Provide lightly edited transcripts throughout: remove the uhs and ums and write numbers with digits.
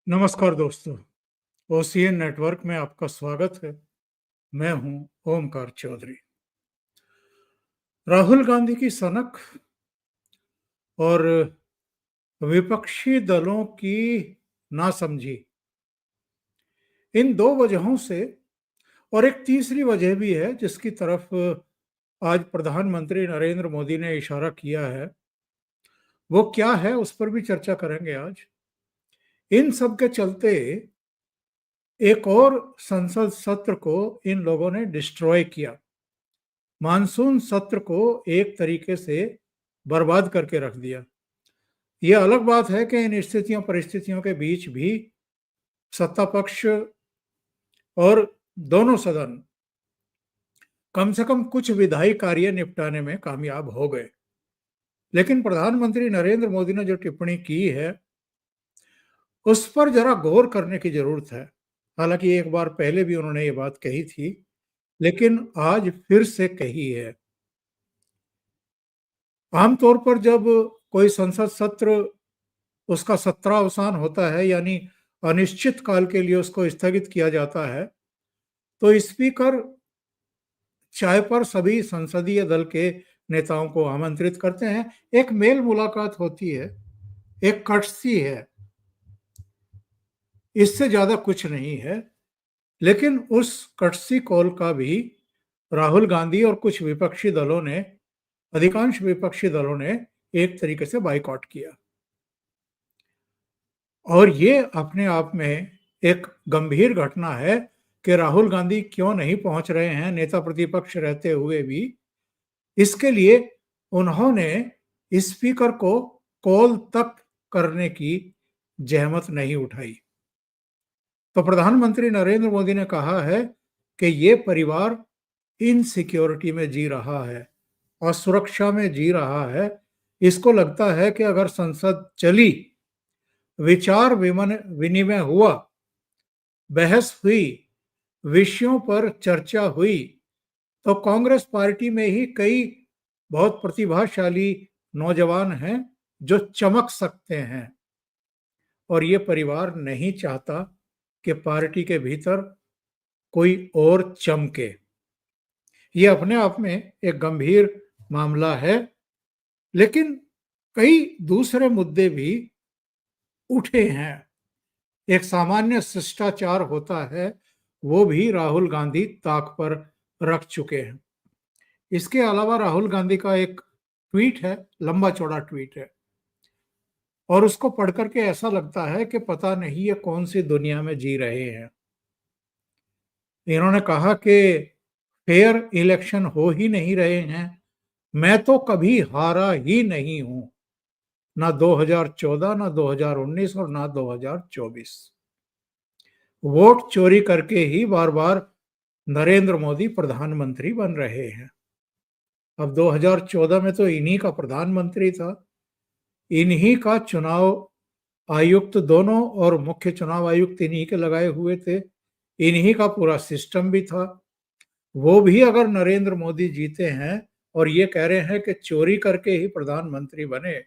नमस्कार दोस्तों, OCN network में आपका स्वागत है। मैं हूं ओमकार चौधरी। राहुल गांधी की सनक और विपक्षी दलों की नासमझी, इन दो वजहों से, और एक तीसरी वजह भी है जिसकी तरफ आज प्रधानमंत्री नरेंद्र मोदी ने इशारा किया है। वो क्या है उस पर भी चर्चा करेंगे आज। इन सब के चलते एक और संसद सत्र को इन लोगों ने डिस्ट्रॉय किया। मानसून सत्र को एक तरीके से बर्बाद करके रख दिया। यह अलग बात है कि इन स्थितियों परिस्थितियों के बीच भी सत्ता पक्ष और दोनों सदन कम से कम कुछ विधायी कार्य निपटाने में कामयाब हो गए। लेकिन प्रधानमंत्री नरेंद्र मोदी ने जो टिप्पणी की है उस पर जरा गौर करने की जरूरत है। हालांकि एक बार पहले भी उन्होंने ये बात कही थी, लेकिन आज फिर से कही है। आमतौर पर जब कोई संसद सत्र उसका सत्रावसान होता है, यानी अनिश्चित काल के लिए उसको स्थगित किया जाता है, तो स्पीकर चाय पर सभी संसदीय दल के नेताओं को आमंत्रित करते हैं। एक मेल मुलाकात होती है, एक कर्टसी है, इससे ज्यादा कुछ नहीं है। लेकिन उस कर्टसी कॉल का भी राहुल गांधी और कुछ विपक्षी दलों ने, अधिकांश विपक्षी दलों ने एक तरीके से बाइकआउट किया। और ये अपने आप में एक गंभीर घटना है कि राहुल गांधी क्यों नहीं पहुंच रहे हैं नेता प्रतिपक्ष रहते हुए भी। इसके लिए उन्होंने स्पीकर को कॉल तक करने की जहमत नहीं उठाई। तो प्रधानमंत्री नरेंद्र मोदी ने कहा है कि ये परिवार इनसिक्योरिटी में जी रहा है, असुरक्षा में जी रहा है। इसको लगता है कि अगर संसद चली, विचार विनिमय हुआ, बहस हुई, विषयों पर चर्चा हुई, तो कांग्रेस पार्टी में ही कई बहुत प्रतिभाशाली नौजवान हैं जो चमक सकते हैं। और ये परिवार नहीं चाहता कि पार्टी के भीतर कोई और चमके। ये अपने आप में एक गंभीर मामला है। लेकिन कई दूसरे मुद्दे भी उठे हैं। एक सामान्य शिष्टाचार होता है, वो भी राहुल गांधी ताक पर रख चुके हैं। इसके अलावा राहुल गांधी का एक ट्वीट है, लंबा चौड़ा ट्वीट है, और उसको पढ़ करके ऐसा लगता है कि पता नहीं ये कौन सी दुनिया में जी रहे हैं। इन्होंने कहा कि फेयर इलेक्शन हो ही नहीं रहे हैं, मैं तो कभी हारा ही नहीं हूं, ना 2014, ना 2019 और ना 2024। वोट चोरी करके ही बार बार नरेंद्र मोदी प्रधानमंत्री बन रहे हैं। अब 2014 में तो इन्हीं का प्रधानमंत्री था, इन्हीं का चुनाव आयुक्त दोनों, और मुख्य चुनाव आयुक्त इन्हीं के लगाए हुए थे, इन्हीं का पूरा सिस्टम भी था। वो भी अगर नरेंद्र मोदी जीते हैं और ये कह रहे हैं कि चोरी करके ही प्रधानमंत्री बने,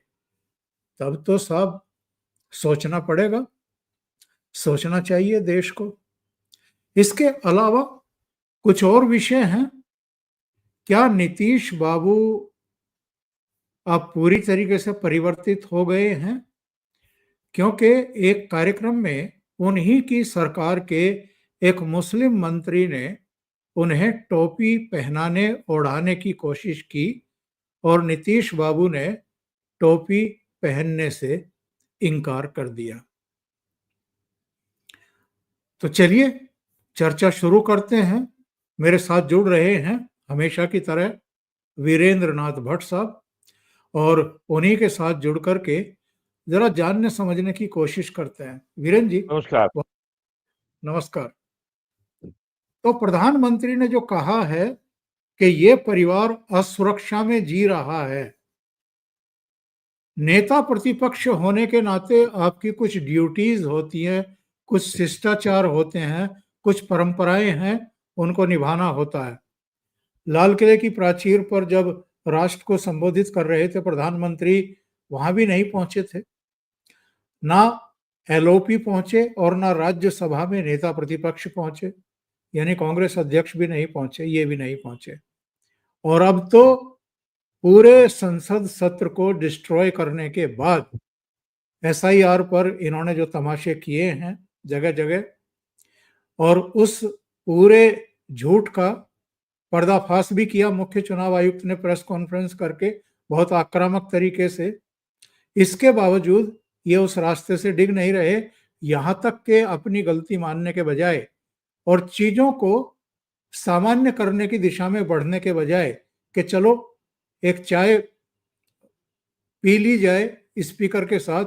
तब तो साहब सोचना पड़ेगा, सोचना चाहिए देश को। इसके अलावा कुछ और विषय हैं। क्या नीतीश बाबू अब पूरी तरीके से परिवर्तित हो गए हैं? क्योंकि एक कार्यक्रम में उन्हीं की सरकार के एक मुस्लिम मंत्री ने उन्हें टोपी पहनाने ओढ़ाने की कोशिश की और नीतीश बाबू ने टोपी पहनने से इनकार कर दिया। तो चलिए चर्चा शुरू करते हैं। मेरे साथ जुड़ रहे हैं हमेशा की तरह वीरेंद्र नाथ भट्ट साहब, और उन्हीं के साथ जुड़ करके जरा जानने समझने की कोशिश करते हैं। वीरेंद्र जी, नमस्कार। नमस्कार। तो प्रधानमंत्री ने जो कहा है कि ये परिवार असुरक्षा में जी रहा है, नेता प्रतिपक्ष होने के नाते आपकी कुछ ड्यूटीज होती हैं, कुछ शिष्टाचार होते हैं, कुछ परंपराएं हैं, उनको निभाना होता है। लाल किले की प्राचीर पर जब राष्ट्र को संबोधित कर रहे थे प्रधानमंत्री, वहां भी नहीं पहुंचे थे। ना एलओपी पहुंचे और ना राज्यसभा में नेता प्रतिपक्ष पहुंचे, यानी कांग्रेस अध्यक्ष भी नहीं पहुंचे, ये भी नहीं पहुंचे। और अब तो पूरे संसद सत्र को डिस्ट्रॉय करने के बाद एसआईआर पर इन्होंने जो तमाशे किए हैं जगह जगह, और उस पूरे झूठ का पर्दाफाश भी किया मुख्य चुनाव आयुक्त ने प्रेस कॉन्फ्रेंस करके बहुत आक्रामक तरीके से। इसके बावजूद ये उस रास्ते से डिग नहीं रहे, यहां तक के अपनी गलती मानने के बजाय और चीजों को सामान्य करने की दिशा में बढ़ने के बजाय कि चलो एक चाय पी ली जाए स्पीकर के साथ,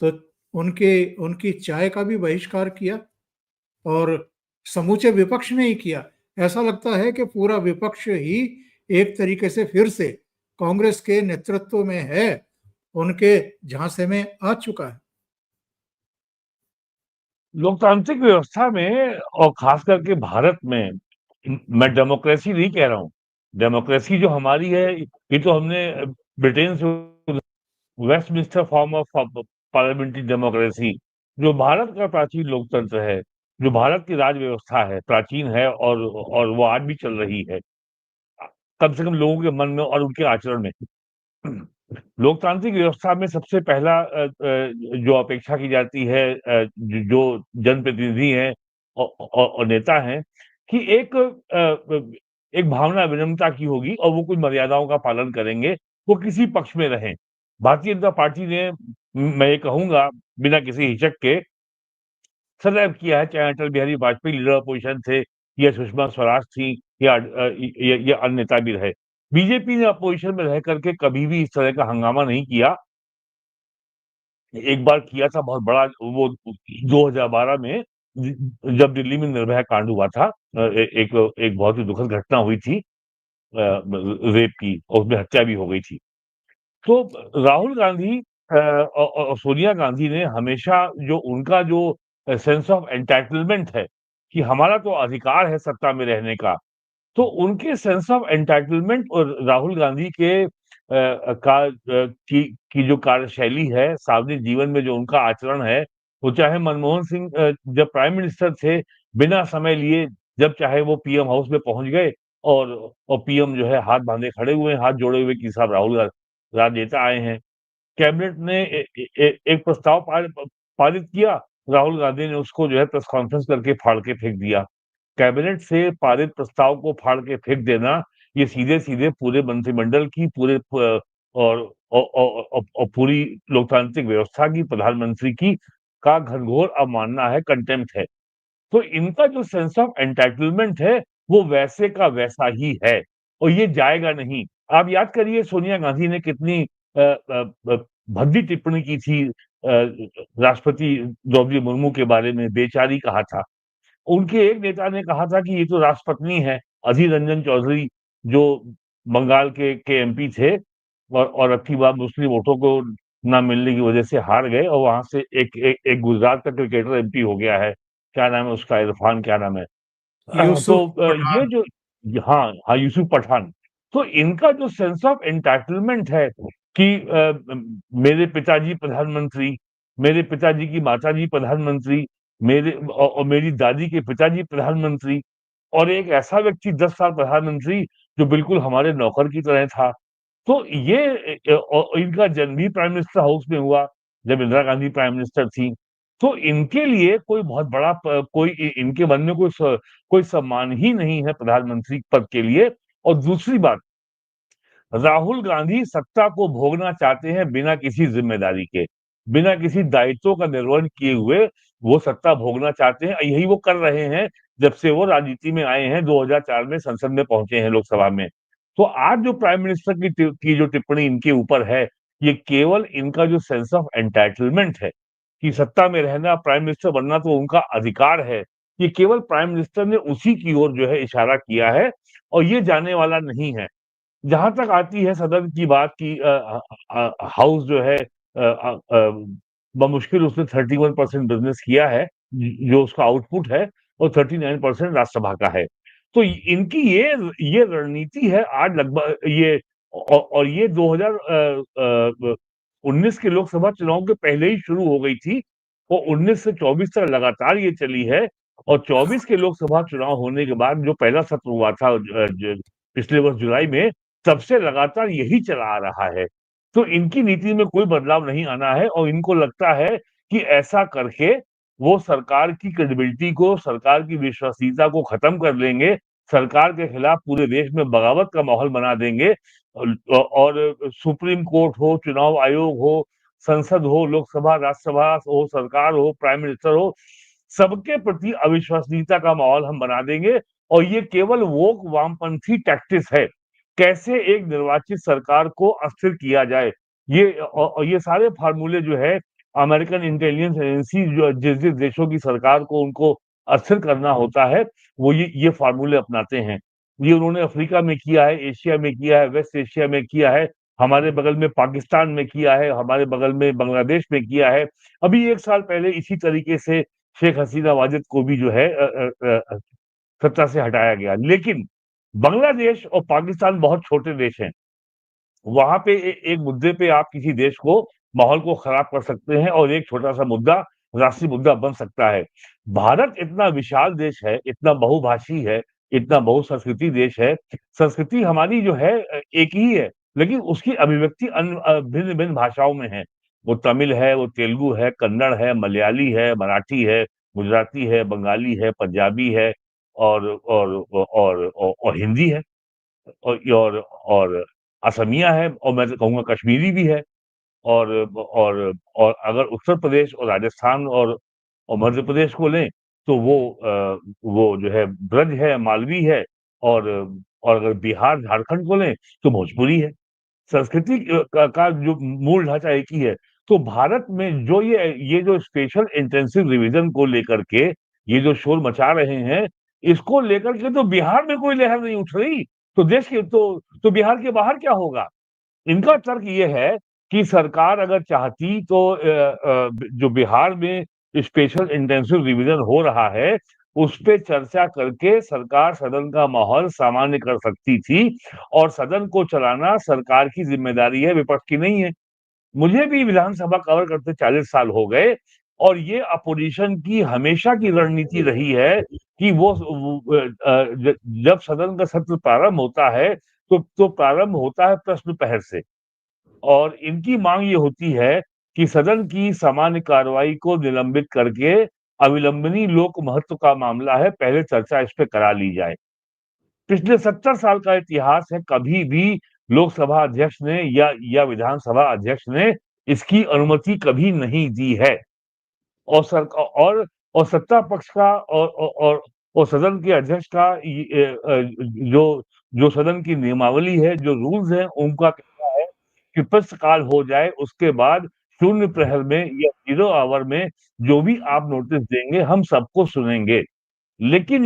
तो उनकी चाय का भी बहिष्कार किया और समूचे विपक्ष ने ही किया। ऐसा लगता है कि पूरा विपक्ष ही एक तरीके से फिर से कांग्रेस के नेतृत्व में है, उनके झांसे में आ चुका है। लोकतांत्रिक व्यवस्था में और खास करके भारत में, मैं डेमोक्रेसी नहीं कह रहा हूँ, डेमोक्रेसी जो हमारी है ये तो हमने ब्रिटेन से, Westminster form of parliamentary democracy, जो भारत का प्राचीन लोकतंत्र है, जो भारत की राज व्यवस्था है, प्राचीन है और वो आज भी चल रही है, कम से कम लोगों के मन में और उनके आचरण में। लोकतांत्रिक व्यवस्था में सबसे पहला जो अपेक्षा की जाती है, जो जनप्रतिनिधि हैं और नेता हैं, कि एक भावना विनम्रता की होगी और वो कुछ मर्यादाओं का पालन करेंगे, वो किसी पक्ष में रहें। भारतीय जनता पार्टी ने, मैं ये कहूँगा बिना किसी हिचक के, सदैव किया है, चाहे अटल बिहारी वाजपेयी लीडर अपोजिशन थे या सुषमा स्वराज थी या अन्य नेता भी रहे। बीजेपी ने अपोजिशन में रह करके कभी भी इस तरह का हंगामा नहीं किया। एक बार किया था बहुत बड़ा, वो 2012 में जब दिल्ली में निर्भया कांड हुआ था, एक बहुत ही दुखद घटना हुई थी, रेप की, और उसमें हत्या भी हो गई थी। तो राहुल गांधी और सोनिया गांधी ने हमेशा जो उनका जो सेंस ऑफ एंटाइटलमेंट है कि हमारा तो अधिकार है सत्ता में रहने का, तो उनके सेंस ऑफ एंटाइटलमेंट और राहुल गांधी के की जो कार्यशैली है, सार्वजनिक जीवन में जो उनका आचरण है, वो चाहे मनमोहन सिंह जब प्राइम मिनिस्टर थे, बिना समय लिए जब चाहे वो पीएम हाउस में पहुंच गए और पीएम जो है हाथ बांधे खड़े हुए हैं, हाथ जोड़े हुए कि साहब राहुल राजनेता आए हैं। कैबिनेट ने एक प्रस्ताव पारित किया, राहुल गांधी ने उसको जो है प्रेस कॉन्फ्रेंस करके फाड़ के फेंक दिया। कैबिनेट से पारित प्रस्ताव को फाड़ के फेंक देना, ये सीधे-सीधे पूरे मंत्रिमंडल की, पूरे और पूरी लोकतांत्रिक व्यवस्था की, प्रधानमंत्री की का घनघोर अवमानना है, कंटेम्प्ट है। तो इनका जो सेंस ऑफ एंटाइटलमेंट है, वो वैसे का वैसा ही है और ये जाएगा नहीं। आप याद करिए सोनिया गांधी ने कितनी भद्दी टिप्पणी की थी राष्ट्रपति द्रौपदी मुर्मू के बारे में, बेचारी कहा था। उनके एक नेता ने कहा था कि ये तो राष्ट्रपत्नी है, अधीर रंजन चौधरी, जो बंगाल के एमपी थे और अब की बार मुस्लिम वोटों को ना मिलने की वजह से हार गए और वहां से एक गुजरात का क्रिकेटर एमपी हो गया है, क्या नाम है उसका, इरफान क्या नाम है? तो यूसुफ ये पठान। जो, हाँ हाँ, यूसुफ पठान। तो इनका जो सेंस ऑफ एंटाइटलमेंट है कि मेरे पिताजी प्रधानमंत्री, मेरे पिताजी की माताजी प्रधानमंत्री, और मेरी दादी के पिताजी प्रधानमंत्री, और एक ऐसा व्यक्ति 10 साल प्रधानमंत्री जो बिल्कुल हमारे नौकर की तरह था। तो ये इनका जन्म भी प्राइम मिनिस्टर हाउस में हुआ जब इंदिरा गांधी प्राइम मिनिस्टर थी। तो इनके लिए कोई बहुत बड़ा इनके मन में कोई सम्मान ही नहीं है प्रधानमंत्री पद के लिए। और दूसरी बात, राहुल गांधी सत्ता को भोगना चाहते हैं बिना किसी जिम्मेदारी के, बिना किसी दायित्वों का निर्वहन किए हुए वो सत्ता भोगना चाहते हैं। यही वो कर रहे हैं जब से वो राजनीति में आए हैं, 2004 में संसद में पहुंचे हैं, लोकसभा में। तो आज जो प्राइम मिनिस्टर की जो टिप्पणी इनके ऊपर है, ये केवल इनका जो सेंस ऑफ एंटाइटलमेंट है कि सत्ता में रहना, प्राइम मिनिस्टर बनना तो उनका अधिकार है, ये केवल प्राइम मिनिस्टर ने उसी की ओर जो है इशारा किया है और ये जाने वाला नहीं है। जहां तक आती है सदन की बात की, हाउस जो है बमुश्किल उसने 31% बिजनेस किया है, जो उसका आउटपुट है, और 39% राज्यसभा का है। तो इनकी ये रणनीति है आज लगभग ये, और ये 2019 के लोकसभा चुनाव के पहले ही शुरू हो गई थी वो 19 से 24 तक लगातार ये चली है और 24 के लोकसभा चुनाव होने के बाद जो पहला सत्र हुआ था पिछले वर्ष जुलाई में, तब से लगातार यही चला आ रहा है। तो इनकी नीति में कोई बदलाव नहीं आना है और इनको लगता है कि ऐसा करके वो सरकार की क्रेडिबिलिटी को, सरकार की विश्वसनीयता को खत्म कर लेंगे, सरकार के खिलाफ पूरे देश में बगावत का माहौल बना देंगे और सुप्रीम कोर्ट हो, चुनाव आयोग हो, संसद हो, लोकसभा, राज्यसभा हो, सरकार हो, प्राइम मिनिस्टर हो, सबके प्रति अविश्वसनीयता का माहौल हम बना देंगे और ये केवल वोक वामपंथी टैक्टिस है। कैसे एक निर्वाचित सरकार को अस्थिर किया जाए, ये सारे फार्मूले जो है अमेरिकन इंटेलिजेंस एजेंसी जो जिस-जिस देशों की सरकार को उनको अस्थिर करना होता है, वो ये फार्मूले अपनाते हैं। ये उन्होंने अफ्रीका में किया है, एशिया में किया है, वेस्ट एशिया में किया है, हमारे बगल में पाकिस्तान में किया है, हमारे बगल में बांग्लादेश में किया है। अभी 1 साल पहले इसी तरीके से शेख हसीना वाजिद को भी जो है सत्ता से हटाया गया। लेकिन बांग्लादेश और पाकिस्तान बहुत छोटे देश हैं। वहाँ पे एक मुद्दे पे आप किसी देश को माहौल को खराब कर सकते हैं और एक छोटा-सा मुद्दा राष्ट्रीय मुद्दा बन सकता है। भारत इतना विशाल देश है, इतना बहुभाषी है, इतना बहुसंस्कृति देश है। संस्कृति हमारी जो है एक ही है, लेकिन उसकी अभिव्यक्ति भिन्न-भिन्न भाषाओं में है। वो तमिल है, वो तेलुगु है, कन्नड़ है, मलयाली है, मराठी है, गुजराती है, बंगाली है, पंजाबी है और हिंदी है और असमिया है और मैं तो कहूँगा कश्मीरी भी है और और अगर उत्तर प्रदेश और राजस्थान और मध्य प्रदेश को लें तो वो जो है ब्रज है, मालवी है और और अगर बिहार, झारखंड को लें तो भोजपुरी है। संस्कृति का जो मूल ढाँचा एक ही है। तो भारत में जो ये जो स्पेशल इंटेंसिव रिवीजन को लेकर के ये जो शोर मचा रहे हैं, इसको लेकर के तो बिहार में कोई लहर नहीं उठ रही। तो देश के तो बिहार के बाहर क्या होगा? इनका तर्क ये है कि सरकार अगर चाहती तो जो बिहार में स्पेशल इंटेंसिव रिवीजन हो रहा है, उस पे चर्चा करके सरकार सदन का माहौल सामान्य कर सकती थी और सदन को चलाना सरकार की ज़िम्मेदारी है, विपक्ष की नहीं है। मुझे भी विधानसभा कवर करते 40 साल हो गए और ये अपोज़िशन की हमेशा की रणनीति रही है कि जब सदन का सत्र प्रारंभ होता है, तो प्रारंभ होता है प्रश्न प्रहर से। और इनकी मांग ये होती है कि सदन की सामान्य कार्रवाई को निलंबित करके अविलंबनीय लोक महत्व का मामला है, पहले चर्चा इस पे करा ली जाए। पिछले 70 साल का इतिहास है, कभी भी लोकसभा अध्यक्ष ने या विधानसभा अध्यक्ष ने इसकी अनुमति कभी नहीं दी है। और सत्ता पक्ष का और सदन के अध्यक्ष का जो जो सदन की नियमावली है, जो रूल्स हैं, उनका कहना है कि प्रश्नकाल हो जाए, उसके बाद शून्य प्रहर में या ज़ीरो आवर में जो भी आप नोटिस देंगे, हम सबको सुनेंगे। लेकिन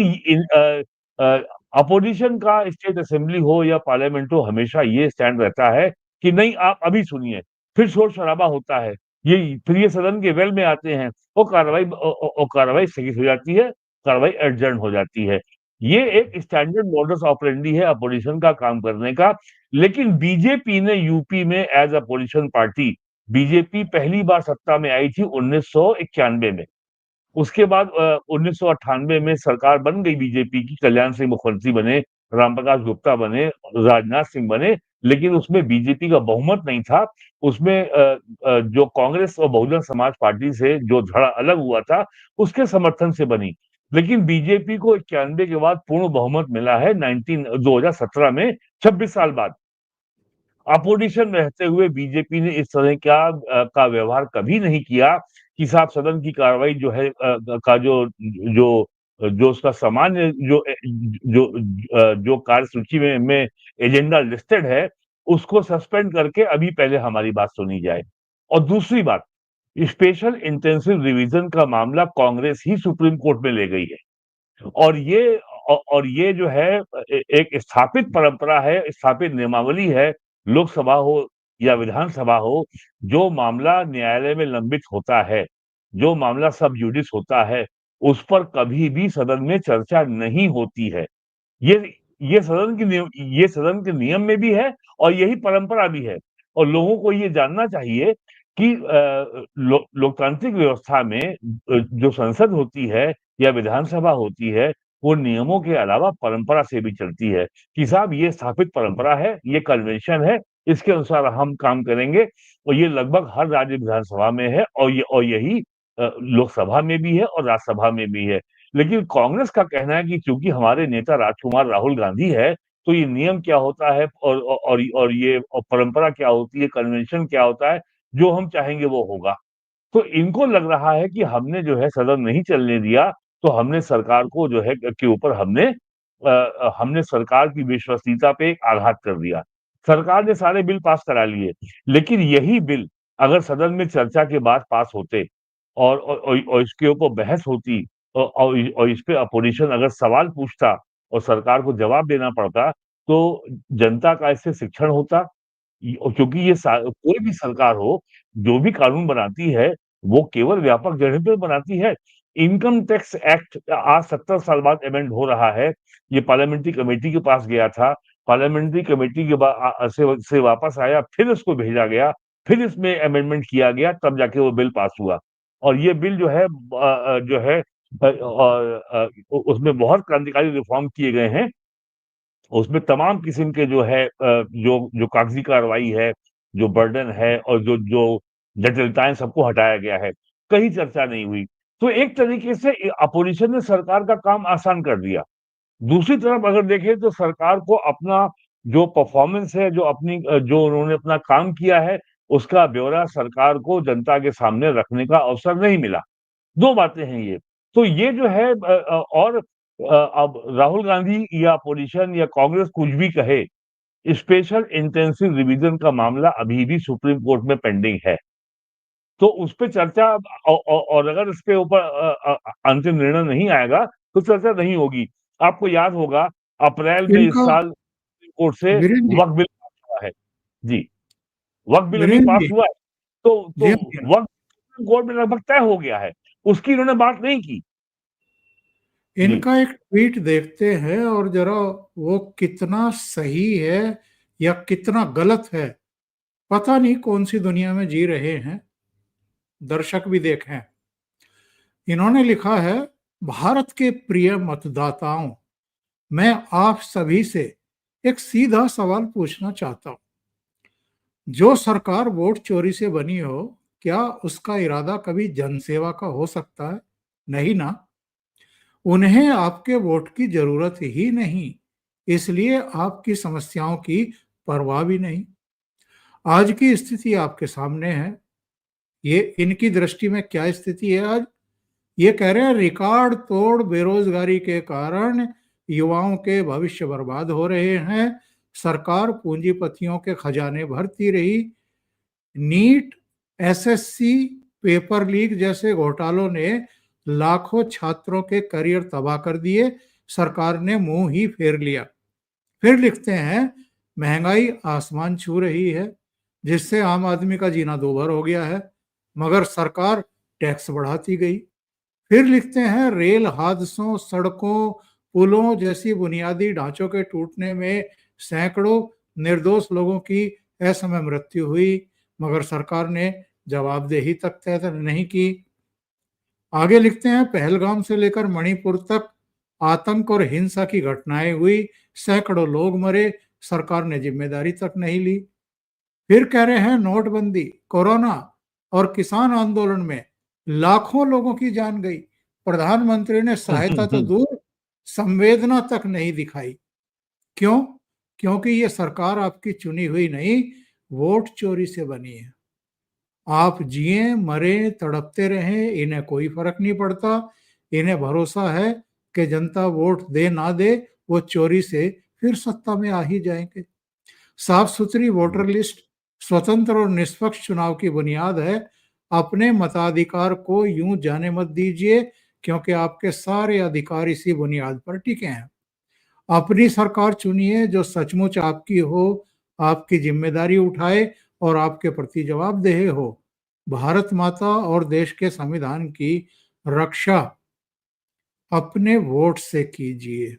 अपोज़िशन का स्टेट असेंबली हो या पार्लियामेंट हो, हमेशा ये स्टैंड रहता है कि नहीं आप अभी सुनिए, फिर शोर-शराबा होता है। फिर ये सदन के वेल में आते हैं, वो कार्रवाई स्थगित हो जाती है, कार्रवाई एडजर्न हो जाती है। ये एक स्टैंडर्ड मॉडस ऑपरेंडी है अपोज़िशन का काम करने का, लेकिन बीजेपी ने यूपी में एज़ अपोज़िशन पार्टी बीजेपी पहली बार सत्ता में आई थी 1991 में। उसके बाद 1998 में सरकार बन गई बीजेपी की, कल्याण सिंह मुखर्जी बने, रामप्रकाश गुप्ता बने, राजनाथ सिंह बने, लेकिन उसमें बीजेपी का बहुमत नहीं था। उसमें जो कांग्रेस और बहुजन समाज पार्टी से जो धड़ा अलग हुआ था, उसके समर्थन से बनी। लेकिन बीजेपी को 91 के बाद पूर्ण बहुमत मिला है 2017 में, 26 साल बाद। अपोजिशन में रहते हुए बीजेपी ने इस तरह का व्यवहार कभी नहीं किया कि साहब सदन की कार्रवाई जो है का जो जो उसका सामान्य जो कार्यसूची में एजेंडा लिस्टेड है, उसको सस्पेंड करके अभी पहले हमारी बात सुनी जाए। और दूसरी बात, स्पेशल इंटेंसिव रिवीजन का मामला कांग्रेस ही सुप्रीम कोर्ट में ले गई है। और ये जो है एक स्थापित परंपरा है, स्थापित नियमावली है, लोकसभा हो या विधानसभा हो, जो मामला न्यायालय में लंबित होता है, जो मामला सब जुडिस होता है, उस पर कभी भी सदन में चर्चा नहीं होती है। ये ये सदन के नियम में भी है और यही परंपरा भी है। और लोगों को ये जानना चाहिए कि लोकतांत्रिक व्यवस्था में जो संसद होती है या विधानसभा होती है, वो नियमों के अलावा परंपरा से भी चलती है कि साहब ये स्थापित परंपरा है, ये कन्वेंशन है, इसके अनुसार हम काम करेंगे और ये लगभग हर राज्य विधानसभा में है और यही लोकसभा में भी है और राज्यसभा में भी है। लेकिन कांग्रेस का कहना है कि चूंकि हमारे नेता राजकुमार राहुल गांधी है, तो ये नियम क्या होता है और ये परंपरा क्या होती है, कन्वेंशन क्या होता है, जो हम चाहेंगे वो होगा। तो इनको लग रहा है कि हमने जो है सदन नहीं चलने दिया, तो हमने सरकार को जो है के ऊपर हमने सरकार की विश्वसनीयता पे एक आघात कर दिया। सरकार ने सारे बिल पास करा लिए, लेकिन यही बिल अगर सदन में चर्चा के बाद पास होते और इसके ऊपर बहस होती और इस पे अपोजिशन अगर सवाल पूछता और सरकार को जवाब देना पड़ता, तो जनता का इससे शिक्षण होता। क्योंकि ये कोई भी सरकार हो, जो भी कानून बनाती है, वो केवल व्यापक जगह पे बनाती है। इनकम टैक्स एक्ट आज 70 साल बाद अमेंड हो रहा है। ये पार्लियामेंट्री कमेटी के पास गया था, पार्लियामेंट्री कमेटी के से वापस आया, फिर उसको भेजा गया, फिर इसमें अमेंडमेंट किया गया, तब जाके वो बिल पास हुआ। और ये बिल जो है उसमें बहुत क्रांतिकारी रिफॉर्म किए गए हैं। उसमें तमाम किस्म के जो है जो जो कागजी कार्रवाई है, जो बर्डन है और जो जो जटिलताएँ सबको हटाया गया है। कहीं चर्चा नहीं हुई। तो एक तरीके से अपोजिशन ने सरकार का काम आसान कर दिया। दूसरी तरफ अगर देखें तो सरकार को अपना जो परफॉर्मेंस है, जो उन्होंने अपना काम किया है, उसका ब्यौरा सरकार को जनता के सामने रखने का अवसर नहीं मिला। 2 बातें हैं ये। तो ये जो है अब राहुल गांधी या अपोजिशन या कांग्रेस कुछ भी कहे, स्पेशल इंटेंसिव रिवीजन का मामला अभी भी सुप्रीम कोर्ट में पेंडिंग है। तो उस पे चर्चा और अगर इसके ऊपर अंतिम निर्णय नहीं आएगा, तो चर्चा नहीं होगी। आपको याद होगा अप्रैल में इस इनका साल सुप्रीम कोर्ट से वीरेंद्र जी, वक्फ बिल पास हुआ है। जी, वक्फ बिल अभी वीरेंद्र पास जी, हुआ है। तो जी हाँ, जी हाँ। वक्फ सुप्रीम कोर्ट में लगभग तय हो गया है। उसकी इन्होंने बात नहीं की। जी। इनका एक ट्वीट देखते हैं और जरा वो कितना सही है या कितना गलत है, पता नहीं कौन सी दुनिया में जी रहे हैं, दर्शक भी देखें। इन्होंने लिखा है, भारत के प्रिय मतदाताओं, मैं आप सभी से एक सीधा सवाल पूछना चाहता हूं। जो सरकार वोट चोरी से बनी हो, क्या उसका इरादा कभी जनसेवा का हो सकता है? नहीं ना। उन्हें आपके वोट की जरूरत ही नहीं, इसलिए आपकी समस्याओं की परवाह भी नहीं। आज की स्थिति आपके सामने है। ये इनकी दृष्टि में क्या स्थिति है आज? ये कह रहे हैं रिकॉर्ड तोड़ बेरोजगारी के कारण युवाओं के भविष्य बर्बाद हो रहे हैं। सरकार पूंजीपतियों के खजाने भरती रही। नीट, एसएससी, पेपर लीक जैसे घोटालों ने लाखों छात्रों के करियर तबाह कर दिए। सरकार ने मुंह ही फेर लिया। फिर लिखते हैं, महंगाई आसमान छू रही है, जिससे आम आदमी का जीना दूभर हो गया है, मगर सरकार टैक्स बढ़ाती गई। फिर लिखते हैं, रेल हादसों, सड़कों, पुलों जैसी बुनियादी ढांचों के टूटने में सैकड़ों निर्दोष लोगों की असमय मृत्यु हुई, मगर सरकार ने जवाबदेही तक तय नहीं की। आगे लिखते हैं, पहलगाम से लेकर मणिपुर तक आतंक और हिंसा की घटनाएं हुई, सैकड़ों लोग मरे, सरकार ने जिम्मेदारी तक नहीं ली। फिर कह रहे हैं, नोटबंदी, कोरोना और किसान आंदोलन में लाखों लोगों की जान गई, प्रधानमंत्री ने हुँ, सहायता हुँ, तो हुँ। दूर, संवेदना तक नहीं दिखाई। क्यों? क्योंकि ये सरकार आपकी चुनी हुई नहीं, वोट चोरी से बनी है। आप जिए मरे तड़पते रहें, इन्हें कोई फर्क नहीं पड़ता। इन्हें भरोसा है कि जनता वोट दे ना दे, वो चोरी से फिर सत्ता में आ ही जाएंगे। साफ सुथरी वोटर लिस्ट स्वतंत्र और निष्पक्ष चुनाव की बुनियाद है। अपने मताधिकार को यूं जाने मत दीजिए, क्योंकि आपके सारे अधिकार इसी बुनियाद पर टिके हैं। अपनी सरकार चुनिए जो सचमुच आपकी हो, आपकी जिम्मेदारी उठाए और आपके प्रति जवाबदेह हो। भारत माता और देश के संविधान की रक्षा अपने वोट से कीजिए।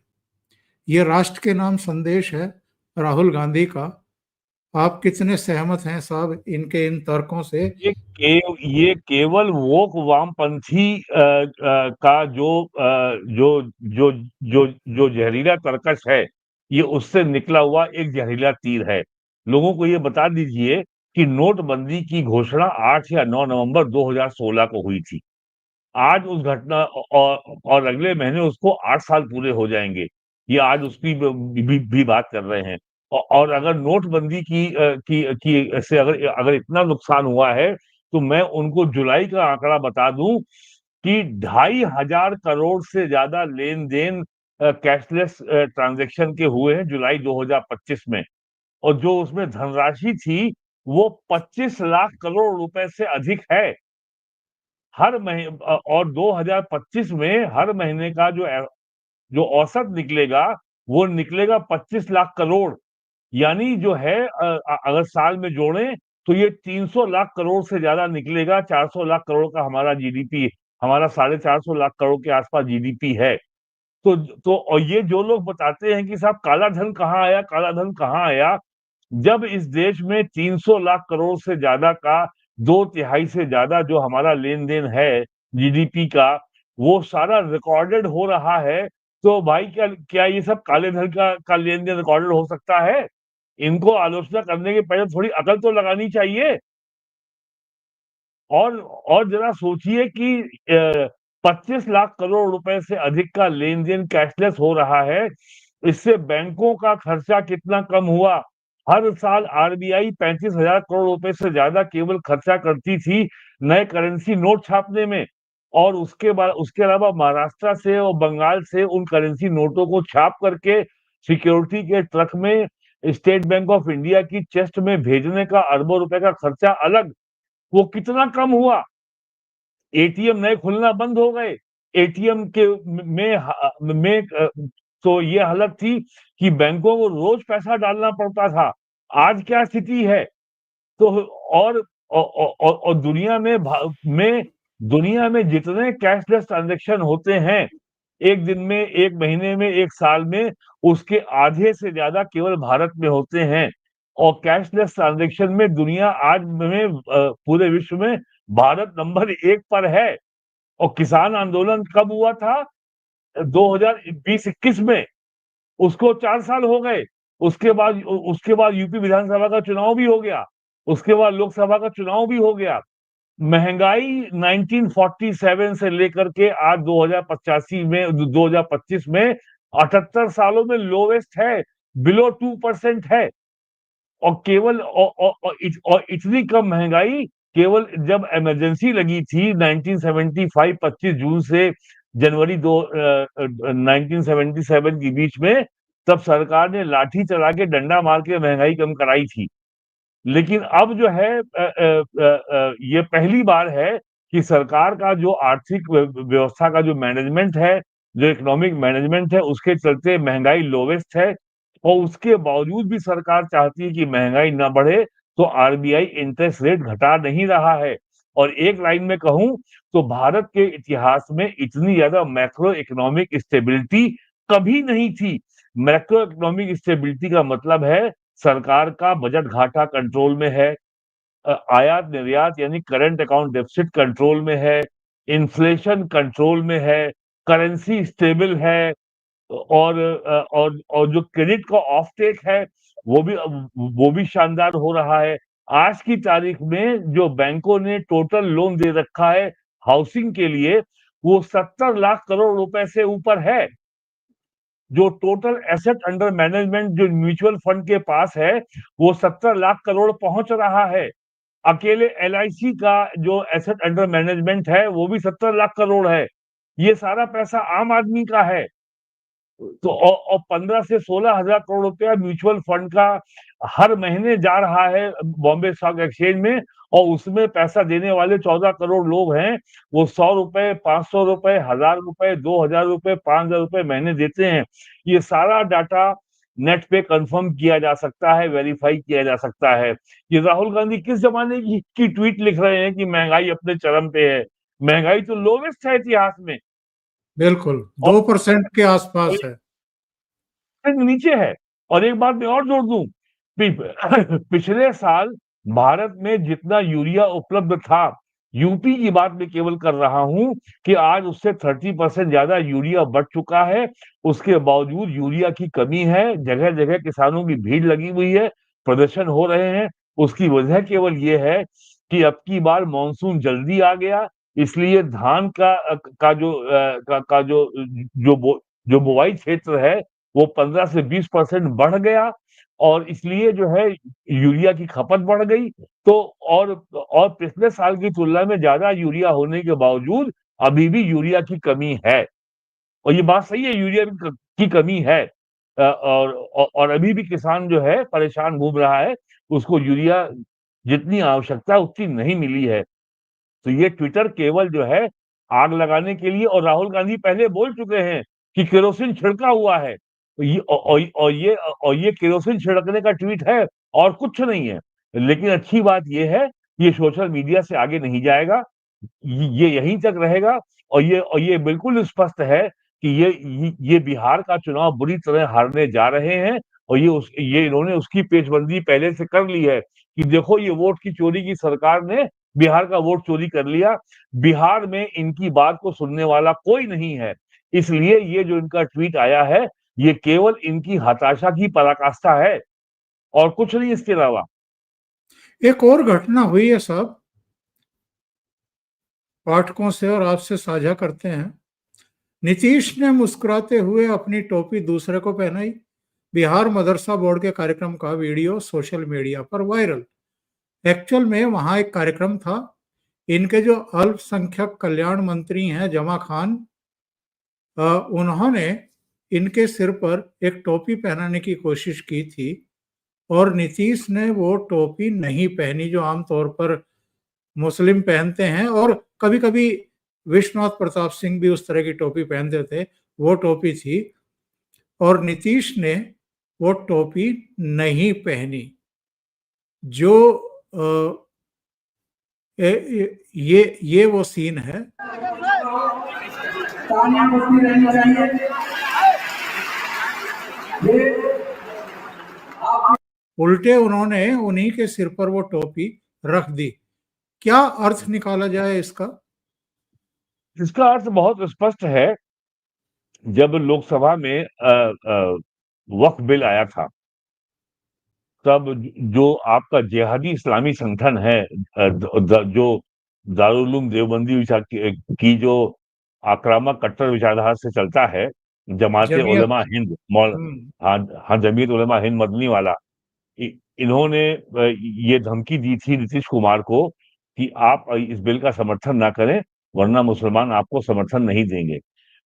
ये राष्ट्र के नाम संदेश है राहुल गांधी का। आप कितने सहमत हैं साहब इनके इन तर्कों से? ये केवल वोक वामपंथी का जो जहरीला तर्कश है, ये उससे निकला हुआ एक जहरीला तीर है। लोगों को ये बता दीजिए कि नोटबंदी की घोषणा 8 या 9 नवंबर 2016 को हुई थी। आज उस घटना और अगले महीने उसको 8 साल पूरे हो जाएंगे। ये आज उसकी भी बात कर रहे हैं। और अगर नोटबंदी की से अगर अगर इतना नुकसान हुआ है, तो मैं उनको जुलाई का आंकड़ा बता दूं कि 2,500 करोड़ से ज्यादा लेन देन कैशलेस ट्रांजैक्शन के हुए हैं जुलाई 2025 में। और जो उसमें धनराशि थी वो 25 लाख करोड़ रुपए से अधिक है। हर महीने और 2025 में हर महीने का जो औसत निकलेगा वो निकलेगा 25 लाख करोड़। यानी जो है अगर साल में जोड़ें तो ये 300 लाख करोड़ से ज्यादा निकलेगा। 400 लाख करोड़ का हमारा जीडीपी, हमारा 450 लाख करोड़ के आसपास जीडीपी है। और ये जो लोग बताते हैं कि साहब काला धन कहाँ आया, काला धन कहाँ आया, जब इस देश में 300 लाख करोड़ से ज्यादा का 2/3 से ज्यादा जो हमारा लेन देन है जीडीपी का, वो सारा रिकॉर्डेड हो रहा है, तो भाई क्या क्या ये सब काले धन का लेन देन रिकॉर्डेड हो सकता है? इनको आलोचना करने के पहले थोड़ी अकल तो लगानी चाहिए। और जरा सोचिए कि 25 लाख करोड़ रुपए से अधिक का लेन देन कैशलेस हो रहा है। इससे बैंकों का खर्चा कितना कम हुआ। हर साल आरबीआई 35,000 करोड़ रुपए से ज्यादा केवल खर्चा करती थी नए करेंसी नोट छापने में। और उसके अलावा महाराष्ट्र से और बंगाल से उन करेंसी नोटों को छाप करके सिक्योरिटी के ट्रक में स्टेट बैंक ऑफ इंडिया की चेस्ट में भेजने का अरबों रुपए का खर्चा अलग। वो कितना कम हुआ। एटीएम नए खुलना बंद हो गए। एटीएम के में तो ये हालत थी कि बैंकों को रोज पैसा डालना पड़ता था। आज क्या स्थिति है? तो और दुनिया में जितने कैशलेस ट्रांजैक्शन होते हैं एक दिन में, एक महीने में, एक साल में, उसके आधे से ज्यादा केवल भारत में होते हैं। और कैशलेस ट्रांजैक्शन में दुनिया आज में पूरे विश्व में भारत नंबर 1 पर है। और किसान आंदोलन कब हुआ था? 2020-21 में। उसको 4 साल हो गए। उसके बाद यूपी विधानसभा का चुनाव भी हो गया। उसके बाद लोकसभा का चुनाव भी हो गया। महंगाई 1947 से लेकर के आज 2025 में 78 सालों में लोवेस्ट है, बिलो 2% है। और केवल और इतनी कम महंगाई केवल जब इमरजेंसी लगी थी 1975 25 जून से जनवरी 1977 के बीच में, तब सरकार ने लाठी चला के डंडा मार के महंगाई कम कराई थी। लेकिन अब जो है ये पहली बार है कि सरकार का जो आर्थिक व्यवस्था का जो मैनेजमेंट है, जो इकोनॉमिक मैनेजमेंट है, उसके चलते महंगाई लोवेस्ट है। और उसके बावजूद भी सरकार चाहती है कि महंगाई ना बढ़े, तो आरबीआई इंटरेस्ट रेट घटा नहीं रहा है। और एक लाइन में कहूं तो भारत के इतिहास में इतनी ज्यादा मैक्रो इकोनॉमिक स्टेबिलिटी कभी नहीं थी। मैक्रो इकोनॉमिक स्टेबिलिटी का मतलब है सरकार का बजट घाटा कंट्रोल में है, आयात निर्यात यानी करंट अकाउंट डेफिसिट कंट्रोल में है, इन्फ्लेशन कंट्रोल में है, करेंसी स्टेबल है। और जो क्रेडिट का ऑफ टेक है वो भी शानदार हो रहा है। आज की तारीख में जो बैंकों ने टोटल लोन दे रखा है हाउसिंग के लिए, वो 70 लाख करोड़ रुपए से ऊपर है। जो टोटल एसेट अंडर मैनेजमेंट जो म्यूचुअल फंड के पास है वो 70 लाख करोड़ पहुंच रहा है। अकेले एलआईसी का जो एसेट अंडर मैनेजमेंट है वो भी 70 लाख करोड़ है। ये सारा पैसा आम आदमी का है। तो और 15 से 16 हजार करोड़ रुपया म्यूचुअल फंड का हर महीने जा रहा है बॉम्बे स्टॉक एक्सचेंज में। और उसमें पैसा देने वाले 14 करोड़ लोग हैं। वो 100 रुपए, 500 रुपए, 1000 रुपए, 2000 रुपए, 5000 रुपए महीने देते हैं। ये सारा डाटा नेट पे कंफर्म किया जा सकता है, वेरीफाई किया जा सकता है। ये राहुल गांधी किस जमाने की ट्वीट लिख रहे हैं कि महंगाई अपने चरम पे है? महंगाई तो लोवेस्ट है इतिहास में। बिल्कुल, और 2% के आसपास है। नीचे है। और एक बात मैं और जोड़ दूं, पिछले साल भारत में जितना यूरिया उपलब्ध था, यूपी की बात मैं केवल कर रहा हूं कि आज उससे 30% ज्यादा यूरिया बढ़ चुका है। उसके बावजूद यूरिया की कमी है, जगह जगह किसानों की भीड़ लगी हुई है, प्रदर्शन हो रहे हैं। उसकी वजह केवल ये है कि अब की बार मानसून जल्दी आ गया, इसलिए धान का जो जो बुवाई क्षेत्र है वो 15 से 20% बढ़ गया, और इसलिए जो है यूरिया की खपत बढ़ गई। तो और पिछले साल की तुलना में ज्यादा यूरिया होने के बावजूद अभी भी यूरिया की कमी है, और ये बात सही है, यूरिया की कमी है। और अभी भी किसान जो है परेशान घूम रहा है, उसको यूरिया जितनी आवश्यकता है उतनी नहीं मिली है। तो ये ट्विटर केवल जो है आग लगाने के लिए, और राहुल गांधी पहले बोल चुके हैं कि केरोसिन छिड़का हुआ है, तो ये केरोसिन छिड़कने का ट्वीट है और कुछ नहीं है। लेकिन अच्छी बात ये है, ये सोशल मीडिया से आगे नहीं जाएगा, ये यहीं तक रहेगा। और ये बिल्कुल स्पष्ट है कि ये बिहार का चुनाव बुरी तरह हारने जा रहे हैं, और ये इन्होंने उसकी पेचबंदी पहले से कर ली है कि देखो ये वोट की चोरी की सरकार ने बिहार का वोट चोरी कर लिया। बिहार में इनकी बात को सुनने वाला कोई नहीं है, इसलिए ये जो इनका ट्वीट आया है ये केवल इनकी हताशा की पराकाष्ठा है और कुछ नहीं इसके अलावा। एक और घटना हुई है साहब, पाठकों से और आपसे साझा करते हैं। नीतीश ने मुस्कुराते हुए अपनी टोपी दूसरे को पहनाई। बिहार मदरसा बोर्ड के कार्यक्रम का वीडियो सोशल मीडिया पर वायरल। एक्चुअल में वहां एक कार्यक्रम था। इनके जो अल्पसंख्यक कल्याण मंत्री हैं जमा खान, उन्होंने इनके सिर पर एक टोपी पहनाने की कोशिश की थी, और नीतीश ने वो टोपी नहीं पहनी जो आमतौर पर मुस्लिम पहनते हैं, और कभी-कभी विश्वनाथ प्रताप सिंह भी उस तरह की टोपी पहनते थे। वो टोपी थी, और नीतीश ने वो टोपी नहीं पहनी। जो ये वो सीन है। उल्टे उन्होंने उन्हीं के सिर पर वो टोपी रख दी। क्या अर्थ निकाला जाए इसका? इसका अर्थ बहुत स्पष्ट है। जब लोकसभा में वक्फ बिल आया था, तब जो आपका जिहादी इस्लामी संगठन है, जो दारुल उलूम देवबंदी की जो आक्रामक कट्टर विचारधारा से चलता है, जमाते जमीयत। उलमा हिंद मौल हम्म। हाँ हाँ, जमीयत उलमा हिंद मदनी वाला, इन्होंने ये धमकी दी थी नीतीश कुमार को कि आप इस बिल का समर्थन ना करें, वरना मुसलमान आपको समर्थन नहीं देंगे।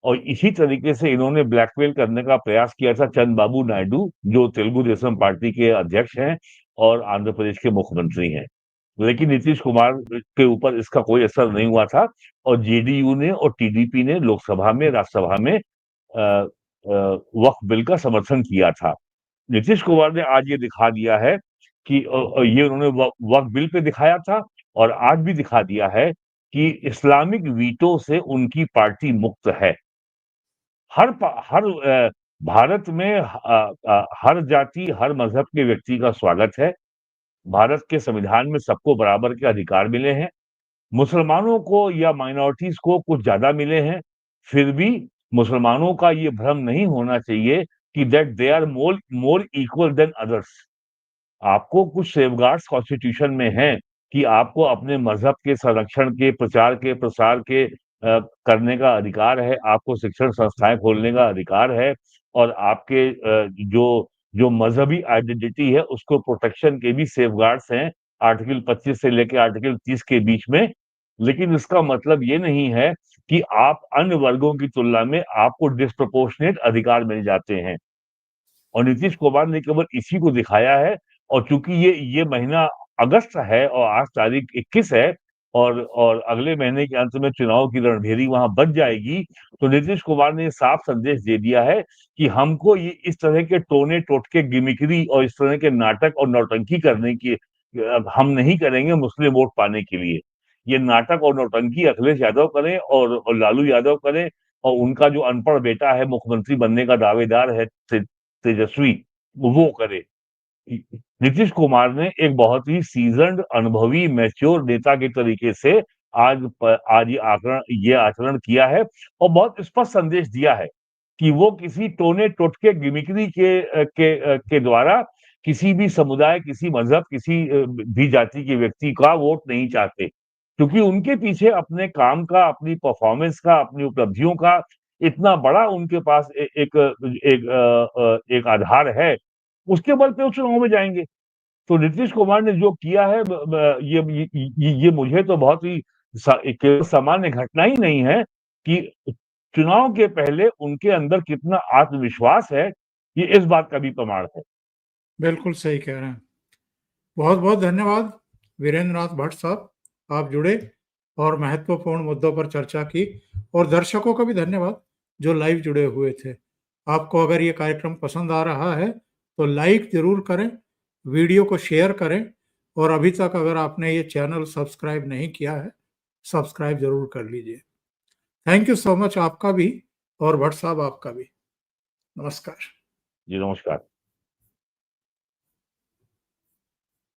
और इसी तरीके से इन्होंने ब्लैकमेल करने का प्रयास किया था चंद्रबाबू नायडू, जो तेलुगु देशम पार्टी के अध्यक्ष हैं और आंध्र प्रदेश के मुख्यमंत्री हैं। लेकिन नीतीश कुमार के ऊपर इसका कोई असर नहीं हुआ था, और जेडीयू ने और टीडीपी ने लोकसभा में, राज्यसभा में वक्फ बिल का समर्थन किया था। नीतीश कुमार ने आज ये दिखा दिया है कि ये उन्होंने वक्फ बिल पे दिखाया था, और आज भी दिखा दिया है कि इस्लामिक वीटो से उनकी पार्टी मुक्त है। हर भारत में हर जाति, हर मजहब के व्यक्ति का स्वागत है। भारत के संविधान में सबको बराबर के अधिकार मिले हैं। मुसलमानों को या माइनॉरिटीज को कुछ ज्यादा मिले हैं, फिर भी मुसलमानों का ये भ्रम नहीं होना चाहिए कि that they are more more equal than others. आपको कुछ सेफगार्ड्स कॉन्स्टिट्यूशन में हैं कि आपको अपने मजहब के संरक्षण के, प्रचार के, प्रसार के करने का अधिकार है, आपको शिक्षण संस्थाएं खोलने का अधिकार है, और आपके जो जो मजहबी आइडेंटिटी है उसको प्रोटेक्शन के भी सेफगार्ड्स हैं, आर्टिकल 25 से लेकर आर्टिकल 30 के बीच में। लेकिन इसका मतलब ये नहीं है कि आप अन्य वर्गों की तुलना में आपको डिस्प्रपोर्शनेट अधिकार मिल जाते हैं। और नीतीश कुमार ने केवल इसी को दिखाया है। और चूंकि ये महीना अगस्त है और आज तारीख 21 है, और अगले महीने के अंत में चुनाव की रणभेरी वहां बच जाएगी, तो नीतीश कुमार ने साफ संदेश दे दिया है कि हमको ये इस तरह के टोने टोटके, गिमिक्री और इस तरह के नाटक और नौटंकी करने की हम नहीं करेंगे मुस्लिम वोट पाने के लिए। ये नाटक और नौटंकी अखिलेश यादव करें और लालू यादव करें, और उनका जो अनपढ़ बेटा है मुख्यमंत्री बनने का दावेदार है तेजस्वी, वो करे। नीतीश कुमार ने एक बहुत ही सीजन्ड, अनुभवी, मैच्योर नेता के तरीके से आज ये आचरण किया है और बहुत स्पष्ट संदेश दिया है कि वो किसी टोने-टोटके, गिमिक्री के द्वारा किसी भी समुदाय, किसी मज़हब, किसी भी जाति के व्यक्ति का वोट नहीं चाहते। क्योंकि उनके पीछे अपने काम का, अपनी परफ़ॉर्मेंस का, अपनी उपलब्धियों का इतना बड़ा उनके पास एक आधार है, उसके बल पे वो चुनाव में जाएँगे। तो नीतीश कुमार ने जो किया है ब ब ये मुझे तो बहुत ही केवल सामान्य घटना ही नहीं है कि चुनाव के पहले उनके अंदर कितना आत्मविश्वास है, ये इस बात का भी प्रमाण है। बिल्कुल सही कह रहे हैं। बहुत-बहुत धन्यवाद वीरेंद्र नाथ भट्ट साहब, आप जुड़े और महत्वपूर्ण मुद्दों पर चर्चा की और दर्शकों का भी धन्यवाद जो लाइव जुड़े हुए थे। आपको अगर ये कार्यक्रम पसंद आ रहा है तो लाइक ज़रूर करें, वीडियो को शेयर करें और अभी तक अगर आपने ये चैनल सब्सक्राइब नहीं किया है, सब्सक्राइब ज़रूर कर लीजिए। थैंक यू सो मच आपका भी और भट्ट साहब आपका भी। नमस्कार। जी, नमस्कार।